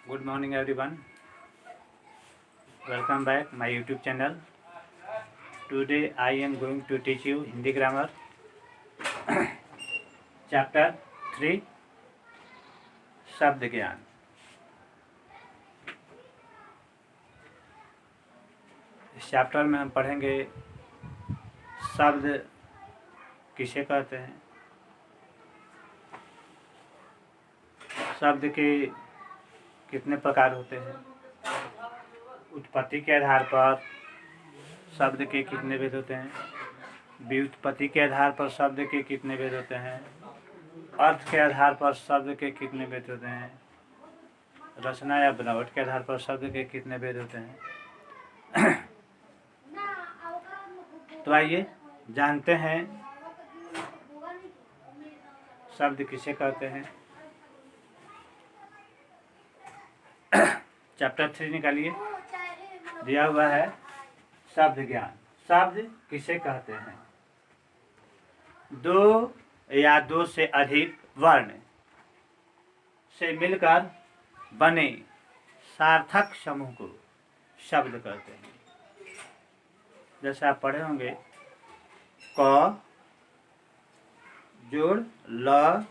Good morning everyone. Welcome back my YouTube channel. Today I am going to teach you Hindi grammar chapter 3 शब्द ज्ञान। इस chapter में हम पढ़ेंगे शब्द किसे कहते हैं, शब्द के कितने प्रकार होते हैं, उत्पत्ति के आधार पर शब्द के कितने भेद होते हैं, व्युत्पत्ति के आधार पर शब्द के कितने भेद होते हैं, अर्थ के आधार पर शब्द के कितने भेद होते हैं, रचना या बनावट के आधार पर शब्द के कितने भेद होते हैं। तो आइए जानते हैं शब्द किसे कहते हैं। चैप्टर 3 निकालिए, दिया हुआ है शब्द ज्ञान। शब्द किसे कहते हैं? दो या दो से अधिक वर्ण से मिलकर बने सार्थक समूह को शब्द कहते हैं। जैसे आप पढ़े होंगे क जोड़ ल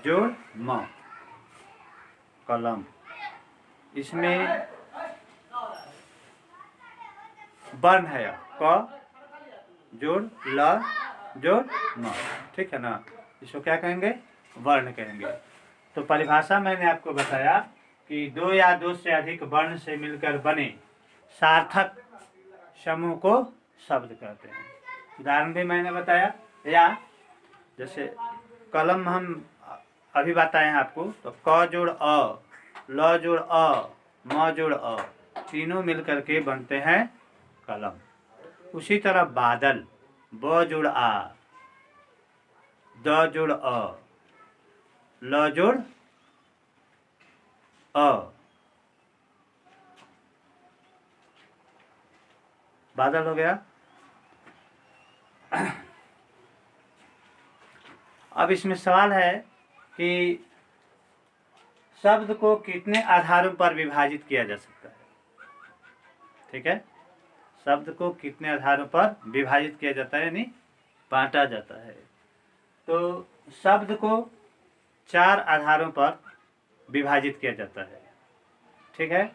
जोड़ म, कलम। इसमें वर्ण है क जोड़ ल जोड़ म, ठीक है ना। इसको क्या कहेंगे? वर्ण कहेंगे। तो परिभाषा मैंने आपको बताया कि दो या दो से अधिक वर्ण से मिलकर बने सार्थक समूह को शब्द कहते हैं। उदाहरण भी मैंने बताया, या जैसे कलम हम अभी बताए हैं आपको, तो क जोड़ अ, ल जोड़ अ, म जोड़ अ, तीनों मिलकर के बनते हैं कलम। उसी तरह बादल, ब जोड़ आ, द जोड़ अ, ल जोड़ अ, बादल हो गया। अब इसमें सवाल है कि शब्द को कितने आधारों पर विभाजित किया जा सकता है। ठीक है, शब्द को कितने आधारों पर विभाजित किया जाता है, यानी बांटा जाता है। तो शब्द को 4 आधारों पर विभाजित किया जाता है। ठीक है।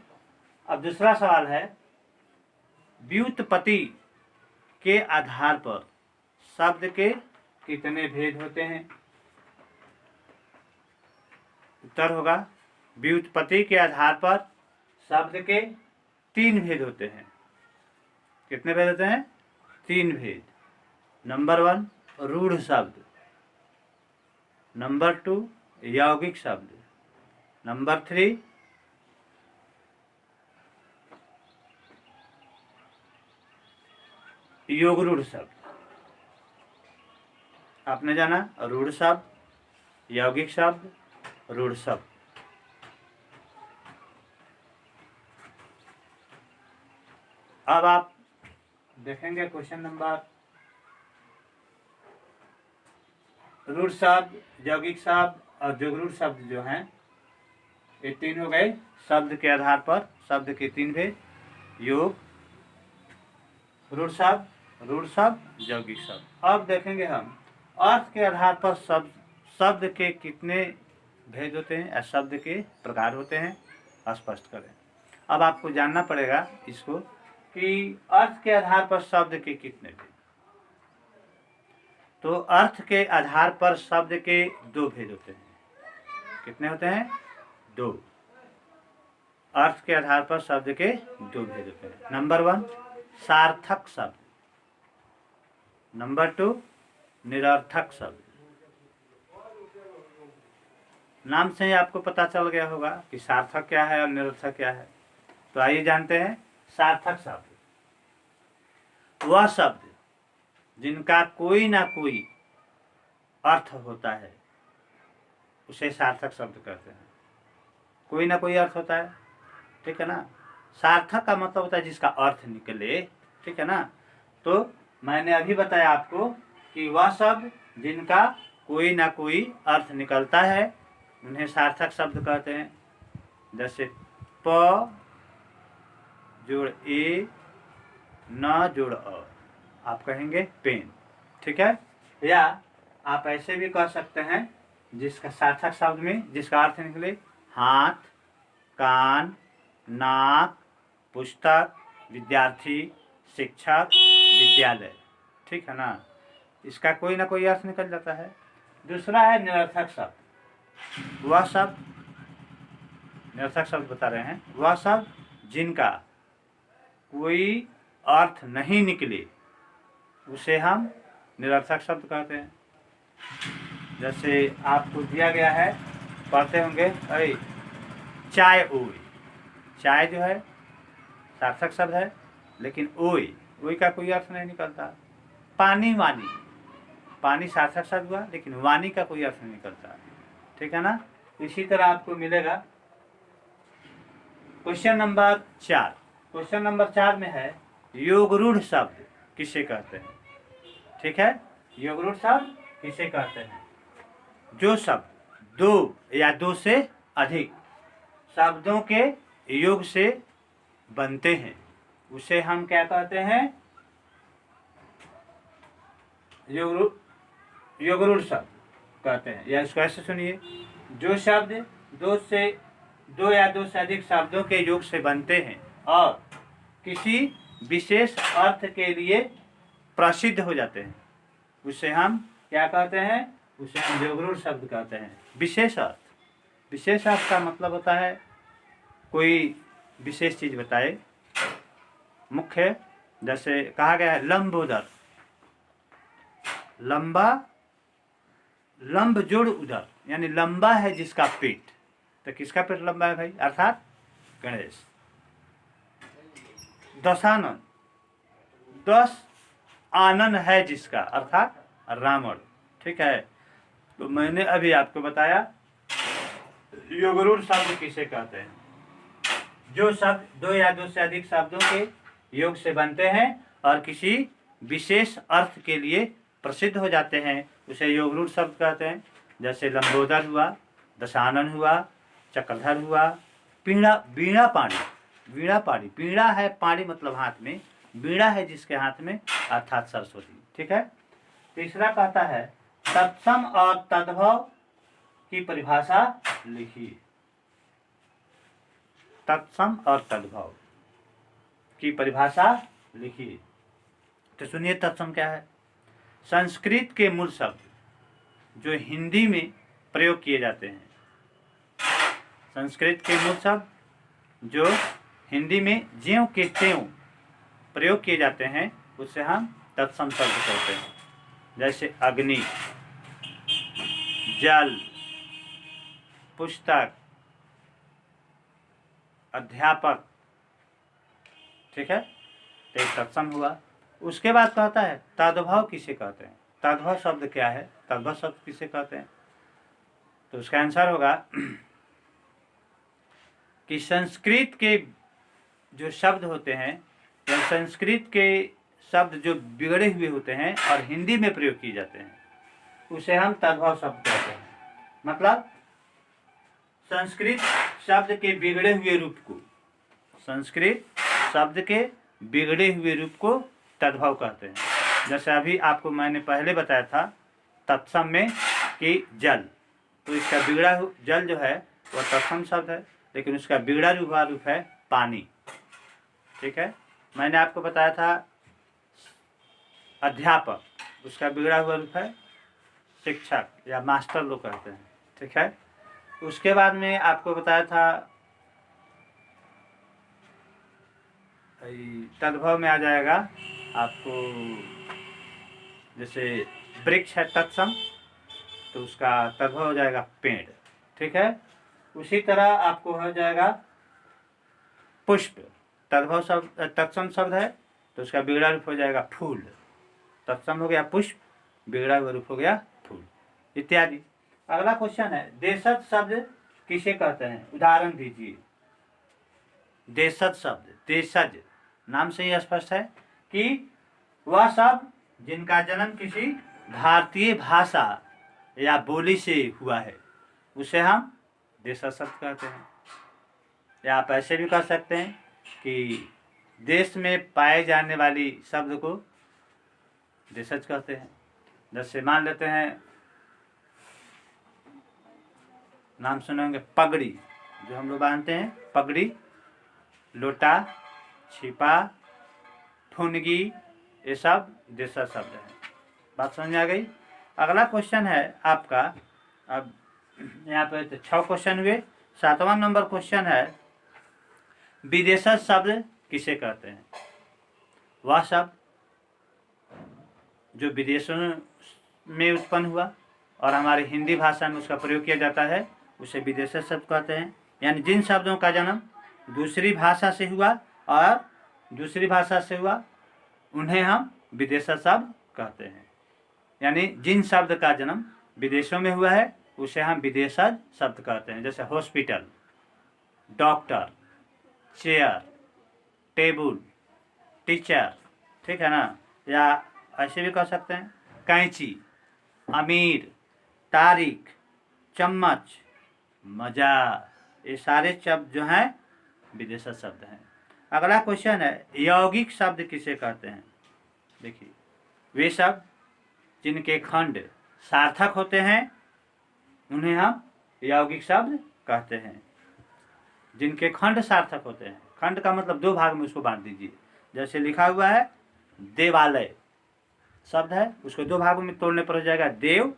अब दूसरा सवाल है, व्युत्पत्ति के आधार पर शब्द के कितने भेद होते हैं? उत्तर होगा, व्युत्पत्ति के आधार पर शब्द के 3 भेद होते हैं। कितने भेद होते हैं? 3 भेद। नंबर 1 रूढ़ शब्द, नंबर 2 यौगिक शब्द, नंबर 3 योगरूढ़ शब्द। आपने जाना रूढ़ शब्द, यौगिक शब्द, रूढ़ शब्द। अब आप देखेंगे क्वेश्चन नंबर, रूढ़ शब्द, यौगिक शब्द और जोगरूढ़ शब्द जो हैं, ये 3 हो गए शब्द के आधार पर शब्द के 3 भेद। योग, रूढ़ शब्द, यौगिक शब्द। अब देखेंगे हम अर्थ के आधार पर शब्द के कितने भेद होते हैं या शब्द के प्रकार होते हैं, स्पष्ट करें। अब आपको जानना पड़ेगा इसको कि अर्थ के आधार पर शब्द के कितने भेद। तो अर्थ के आधार पर शब्द के 2 भेद होते हैं। कितने होते हैं? 2। अर्थ के आधार पर शब्द के 2 भेद होते हैं। नंबर 1 सार्थक शब्द, नंबर 2 निरर्थक शब्द। नाम से ही आपको पता चल गया होगा कि सार्थक क्या है और निरर्थक क्या है। तो आइए जानते हैं। सार्थक शब्द वह शब्द जिनका कोई ना कोई अर्थ होता है, उसे सार्थक शब्द कहते हैं। कोई ना कोई अर्थ होता है, ठीक है ना। सार्थक का मतलब होता है जिसका अर्थ निकले, ठीक है ना। तो मैंने अभी बताया आपको कि वह शब्द जिनका कोई ना कोई अर्थ निकलता है, उन्हें सार्थक शब्द कहते हैं। जैसे प जोड़ ए न जोड़ अ, आप कहेंगे पेन। ठीक है, या आप ऐसे भी कह सकते हैं जिसका सार्थक शब्द में जिसका अर्थ निकले हाथ, कान, नाक, पुस्तक, विद्यार्थी, शिक्षक, विद्यालय। ठीक है ना, इसका कोई ना कोई अर्थ निकल जाता है। दूसरा है निरर्थक शब्द। वह शब्द, निरर्थक शब्द बता रहे हैं, वह शब्द जिनका कोई अर्थ नहीं निकले उसे हम निरर्थक शब्द कहते हैं। जैसे आपको दिया गया है, पढ़ते होंगे, अरे चाय ओई। चाय जो है सार्थक शब्द है, लेकिन ओई, ओई का कोई अर्थ नहीं निकलता। पानी वानी, पानी सार्थक शब्द हुआ, लेकिन वानी का कोई अर्थ नहीं निकलता। ठीक है ना। इसी तरह आपको मिलेगा क्वेश्चन नंबर 4। क्वेश्चन नंबर 4 में है योगरूढ़ शब्द किसे कहते हैं। ठीक है, योगरूढ़ शब्द किसे कहते हैं? जो शब्द दो या दो से अधिक शब्दों के योग से बनते हैं उसे हम क्या कहते हैं? योगरूढ़ शब्द कहते हैं। या इसको ऐसे सुनिए, जो शब्द दो या दो से अधिक शब्दों के योग से बनते हैं और किसी विशेष अर्थ के लिए प्रसिद्ध हो जाते हैं उसे हम क्या कहते हैं? उसे हम योगरूढ़ शब्द कहते हैं। विशेष अर्थ, विशेष अर्थ का मतलब होता है कोई विशेष चीज बताए, मुख्य। जैसे कहा गया है लंबोदर, लंबा, लंब जोड़ उदर, यानी लंबा है जिसका पेट। तो किसका पेट लंबा है भाई? अर्थात गणेश। दशानन, 10 आनन है जिसका, अर्थात रावण। ठीक है, तो मैंने अभी आपको बताया योगरूढ़ शब्द किसे कहते हैं। जो शब्द दो या दो से अधिक शब्दों के योग से बनते हैं और किसी विशेष अर्थ के लिए प्रसिद्ध हो जाते हैं उसे योगरूढ़ शब्द कहते हैं। जैसे लंबोदर हुआ, दशानन हुआ, चक्रधर हुआ, पीड़ा, वीणा पाणी, वीणा पाणी, पीड़ा है पाणी मतलब हाथ में, वीणा है जिसके हाथ में, अर्थात सरस्वती। ठीक है। तीसरा कहता है तत्सम और तद्भव की परिभाषा लिखिए। तत्सम और तद्भव की परिभाषा लिखिए। तो सुनिए तत्सम क्या है। संस्कृत के मूल शब्द जो हिंदी में प्रयोग किए जाते हैं, संस्कृत के मूल शब्द जो हिंदी में ज्यों के त्यों प्रयोग किए जाते हैं उससे हम तत्सम शब्द कहते हैं। जैसे अग्नि, जल, पुस्तक, अध्यापक। ठीक है, तो एक तत्सम हुआ। उसके बाद कहता है तद्भव किसे कहते हैं। तद्भव शब्द क्या है? तद्भव शब्द किसे कहते हैं? तो उसका आंसर होगा कि संस्कृत के जो शब्द होते हैं या संस्कृत के शब्द जो बिगड़े हुए होते हैं और हिंदी में प्रयोग किए जाते हैं उसे हम तद्भव शब्द कहते हैं। मतलब संस्कृत शब्द के बिगड़े हुए रूप को, संस्कृत शब्द के बिगड़े हुए रूप को तद्भव कहते हैं। जैसे अभी आपको मैंने पहले बताया था तत्सम में कि जल, तो इसका बिगड़ा जल जो है वह तत्सम शब्द है, लेकिन उसका बिगड़ा हुआ रूप है पानी। ठीक है। मैंने आपको बताया था अध्यापक, उसका बिगड़ा हुआ रूप है शिक्षक या मास्टर लोग कहते हैं। ठीक है। उसके बाद में आपको बताया था तद्भव में आ जाएगा आपको, जैसे वृक्ष है तत्सम, तो उसका तद्भव हो जाएगा पेड़। ठीक है। उसी तरह आपको हो जाएगा पुष्प, तद्भव शब्द तत्सम शब्द है तो उसका बिगड़ा रूप हो जाएगा फूल। तत्सम हो गया पुष्प, बिगड़ा हुआ रूप हो गया फूल, इत्यादि। अगला क्वेश्चन है देशज शब्द किसे कहते हैं? उदाहरण दीजिए। देशज शब्द, देशज नाम से ही स्पष्ट है कि वह शब्द जिनका जन्म किसी भारतीय भाषा या बोली से हुआ है उसे हम देशज शब्द कहते हैं। या आप ऐसे भी कह सकते हैं कि देश में पाए जाने वाली शब्द को देशज कहते हैं। जैसे मान लेते हैं, नाम सुने होंगे पगड़ी, जो हम लोग बांधते हैं, पगड़ी, लोटा, छिपा, ठुनगी, ये सब देशज शब्द हैं। बात समझ में आ गई। अगला क्वेश्चन है आपका, अब यहाँ पे तो 6 क्वेश्चन हुए। 7वां नंबर क्वेश्चन है, विदेशज शब्द किसे कहते हैं? वह शब्द जो विदेशों में उत्पन्न हुआ और हमारी हिंदी भाषा में उसका प्रयोग किया जाता है, उसे विदेशज शब्द कहते हैं। यानी जिन शब्दों का जन्म दूसरी भाषा से हुआ और दूसरी भाषा से हुआ, उन्हें हम विदेशज शब्द कहते हैं। यानी जिन शब्द का जन्म विदेशों में हुआ है, उसे हम विदेशज शब्द कहते हैं। जैसे hospital, doctor, chair, table, teacher, ठीक है ना। या ऐसे भी कह सकते हैं कैंची, अमीर, तारीख, चम्मच, मजा, ये सारे शब्द जो हैं विदेशज शब्द हैं। अगला क्वेश्चन है, यौगिक शब्द किसे कहते हैं? देखिए, वे शब्द जिनके खंड सार्थक होते हैं उन्हें हम यौगिक शब्द कहते हैं। जिनके खंड सार्थक होते हैं, खंड का मतलब 2 भाग में उसको बांट दीजिए। जैसे लिखा हुआ है देवालय शब्द है, उसको 2 भागों में तोड़ने पर हो जाएगा देव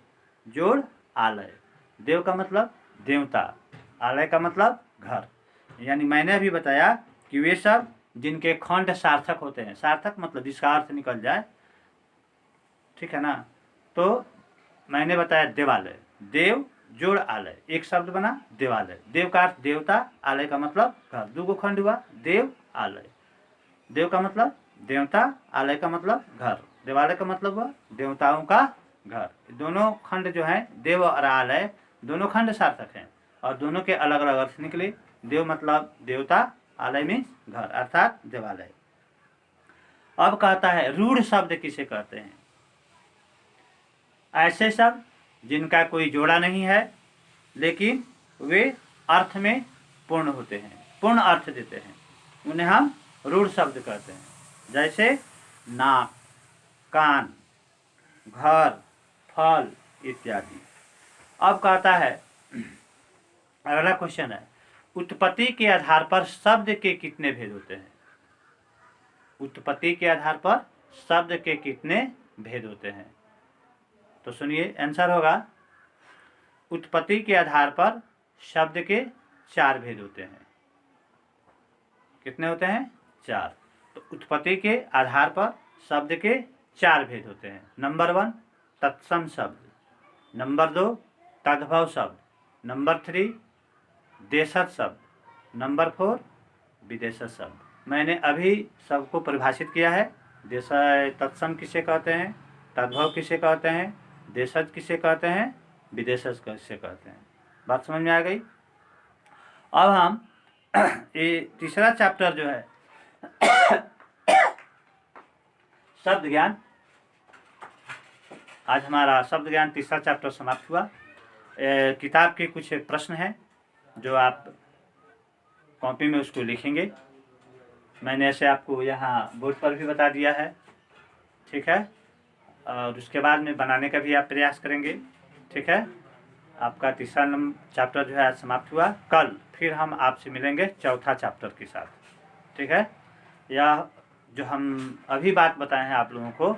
जोड़ आलय। देव का मतलब देवता, आलय का मतलब घर। यानी मैंने अभी बताया कि वे सब जिनके खंड सार्थक होते हैं, सार्थक मतलब जिसका अर्थ निकल जाए, ठीक है ना। तो मैंने बताया देवालय, देव जोड़ आलय, एक शब्द बना देवालय। देव का अर्थ देवता, आलय का मतलब घर, 2 खंड हुआ देव आलय। देव का मतलब देवता, आलय का मतलब घर, देवालय का मतलब हुआ देवताओं का घर। दोनों खंड जो हैं देव और आलय, दोनों खंड सार्थक हैं और दोनों के अलग अलग अर्थ निकले। देव मतलब देवता, आलय मीन्स घर अर्थात देवालय। अब कहता है रूढ़ शब्द किसे कहते हैं? ऐसे शब्द जिनका कोई जोड़ा नहीं है लेकिन वे अर्थ में पूर्ण होते हैं, पूर्ण अर्थ देते हैं, उन्हें हम रूढ़ शब्द कहते हैं। जैसे नाक, कान, घर, फल इत्यादि। अब कहता है, अगला क्वेश्चन है, उत्पत्ति के आधार पर शब्द के कितने भेद होते हैं? उत्पत्ति के आधार पर शब्द के कितने भेद होते हैं? तो सुनिए, आंसर होगा उत्पत्ति के आधार पर शब्द के 4 भेद होते हैं। कितने होते हैं? 4। तो उत्पत्ति के आधार पर शब्द के 4 भेद होते हैं। नंबर 1 तत्सम शब्द, नंबर 2 तद्भव शब्द, नंबर 3 देशज शब्द, नंबर 4 विदेशज शब्द। मैंने अभी सबको परिभाषित किया है। तत्सम किसे कहते हैं, तद्भव किसे कहते हैं, देशज किसे कहते हैं, विदेशज किसे कहते हैं। बात समझ में आ गई। अब हम ये तीसरा चैप्टर जो है शब्द ज्ञान, आज हमारा शब्द ज्ञान तीसरा चैप्टर समाप्त हुआ। किताब के कुछ प्रश्न हैं जो आप कॉपी में उसको लिखेंगे। मैंने ऐसे आपको यहाँ बोर्ड पर भी बता दिया है, ठीक है। और उसके बाद में बनाने का भी आप प्रयास करेंगे, ठीक है। आपका तीसरा चैप्टर जो है आज समाप्त हुआ। कल फिर हम आपसे मिलेंगे चौथा चैप्टर के साथ, ठीक है। यह जो हम अभी बात बताए हैं आप लोगों को,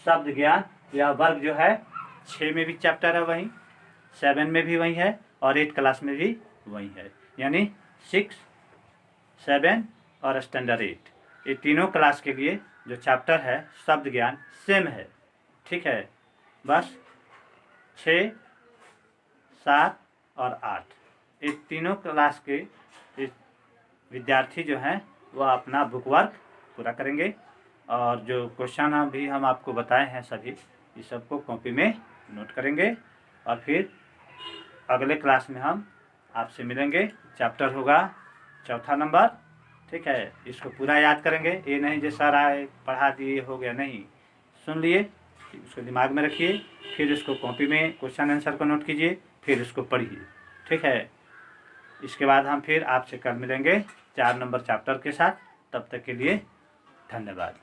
शब्द ज्ञान, यह वर्ग जो है 6 में भी चैप्टर है, वहीं 7 में भी वही है और 8 क्लास में भी वही है। यानी 6, 7 और स्टैंडर्ड 8, ये तीनों क्लास के लिए जो चैप्टर है शब्द ज्ञान सेम है, ठीक है। बस 6, 7 और 8 ये तीनों क्लास के विद्यार्थी जो हैं वह अपना बुक वर्क पूरा करेंगे और जो क्वेश्चन अभी हम आपको बताए हैं सभी, इस सबको कॉपी में नोट करेंगे और फिर अगले क्लास में हम आपसे मिलेंगे। चैप्टर होगा चौथा नंबर, ठीक है। इसको पूरा याद करेंगे, ये नहीं जो सर आए पढ़ा दिए हो गया, नहीं, सुन लिए, उसको दिमाग में रखिए, फिर इसको कॉपी में क्वेश्चन आंसर को नोट कीजिए, फिर इसको पढ़िए, ठीक है। इसके बाद हम फिर आपसे कल मिलेंगे 4 नंबर चैप्टर के साथ। तब तक के लिए धन्यवाद।